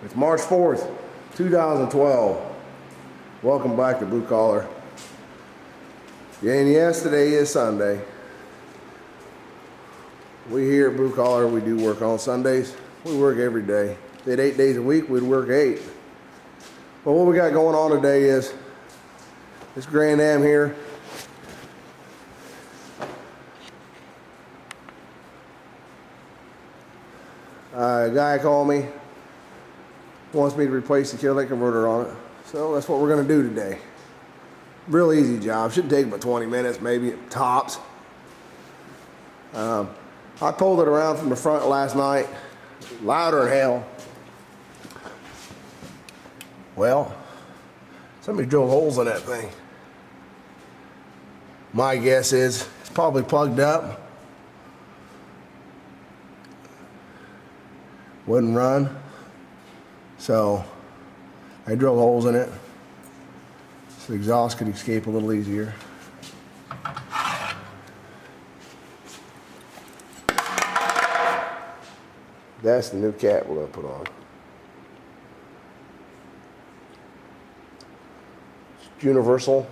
It's March 4th, 2012. Welcome back to Blue Collar. Yeah, and yes, today is Sunday. We here at Blue Collar, we do work on Sundays. We work every day. If we had 8 days a week, we'd work 8. But what we got going on today is this Grand Am here. A guy called me, wants me to replace the catalytic converter on it. So that's what we're gonna do today. Real easy job, shouldn't take about 20 minutes, maybe tops. I pulled it around from the front last night, louder than hell. Well, somebody drilled holes in that thing. My guess is it's probably plugged up. Wouldn't run. So I drilled holes in it so the exhaust could escape a little easier. That's the new cat we're going to put on. It's universal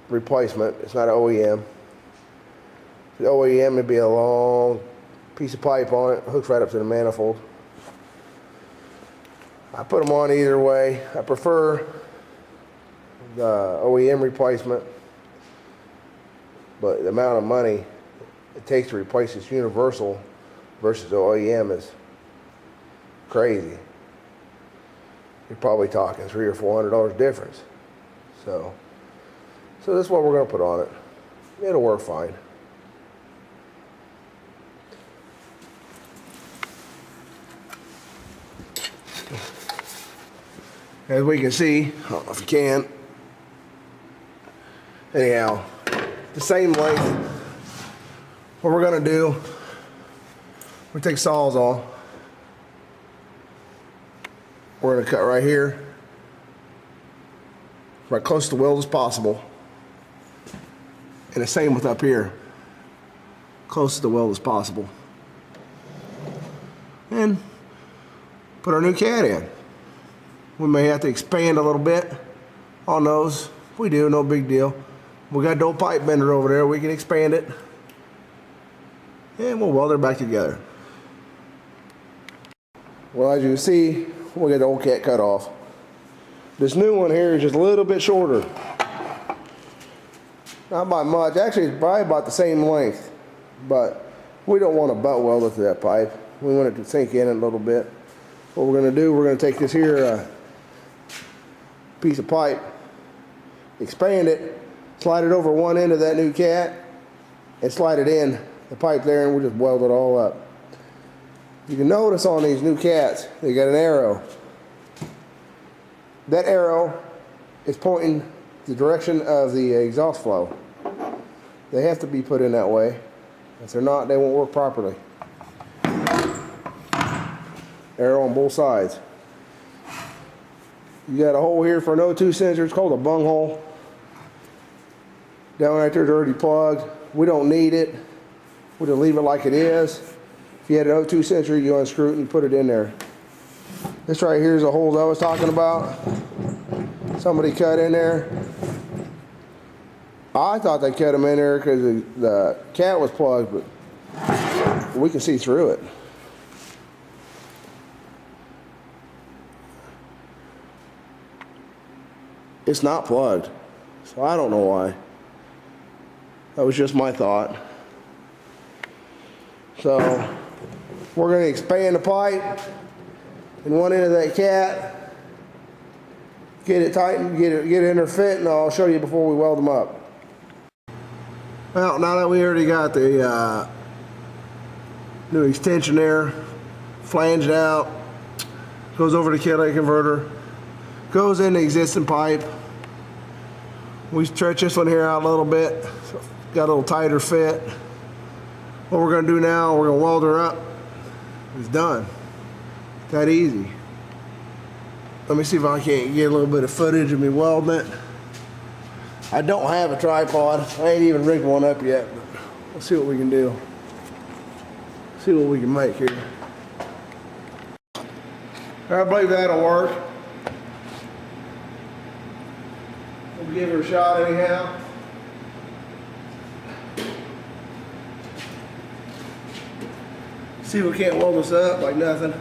replacement. It's not an OEM. If the OEM would be a long piece of pipe on it, hooks right up to the manifold. I put them on either way. I prefer the OEM replacement, but the amount of money it takes to replace this universal versus the OEM is crazy. You're probably talking $300 or $400 difference. So this is what we're going to put on it. It'll work fine. As we can see, I don't know if you can. Anyhow, the same length. What we're gonna do, we take sawzall. We're gonna cut right here, right close to the weld as possible. And the same with up here, close to the weld as possible. And put our new cat in. We may have to expand a little bit on those. If we do, no big deal. We got the old pipe bender over there. We can expand it. And we'll weld it back together. Well, as you can see, we got the old cat cut off. This new one here is just a little bit shorter. Not by much. Actually, it's probably about the same length. But we don't want to butt weld it to that pipe. We want it to sink in a little bit. What we're going to do, we're going to take this here piece of pipe, expand it, slide it over one end of that new cat, and slide it in the pipe there, and we'll just weld it all up. You can notice on these new cats, they got an arrow. That arrow is pointing the direction of the exhaust flow. They have to be put in that way. If they're not, they won't work properly. Arrow on both sides. You got a hole here for an O2 sensor. It's called a bung hole. Down right there's already plugged. We don't need it. We'll just leave it like it is. If you had an O2 sensor, you unscrew it and you put it in there. This right here is the hole I was talking about. Somebody cut in there. I thought they cut them in there because the cat was plugged, but we can see through it. It's not plugged, so I don't know why. That was just my thought. So we're going to expand the pipe in one end of that cat, get it tightened, get it in there fit, and I'll show you before we weld them up. Well, now that we already got the new extension there, flanged out, goes over the catalytic converter, goes in the existing pipe. We stretch this one here out a little bit, so got a little tighter fit. What we're going to do now, we're going to weld her up. It's done. That easy. Let me see if I can't get a little bit of footage of me welding it. I don't have a tripod. I ain't even rigged one up yet, but we'll see what we can do. See what we can make here. I believe that'll work. We'll give her a shot anyhow. See if we can't weld this up like nothing.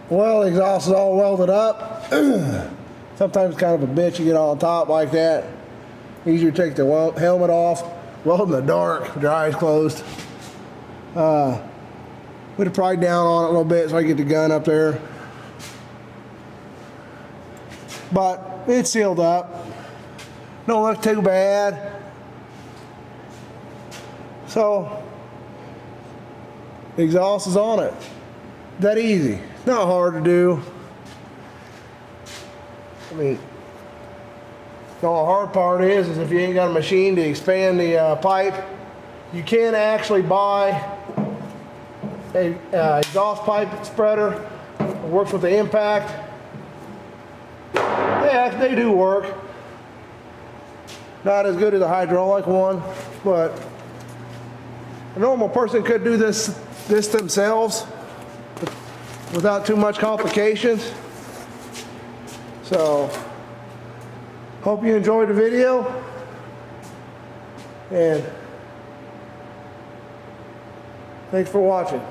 Well, the exhaust is all welded up. Sometimes it's kind of a bitch to get on top like that. Easier to take the helmet off, weld in the dark with your eyes closed. Put a pry down on it a little bit so I get the gun up there. But it's sealed up. Don't look too bad. So, the exhaust is on it. That easy. Not hard to do. I mean, the hard part is if you ain't got a machine to expand the pipe, you can actually buy a exhaust pipe spreader. It works with the impact. Yeah, they do work. Not as good as a hydraulic one, but a normal person could do this themselves without too much complications. So, hope you enjoyed the video, and thanks for watching.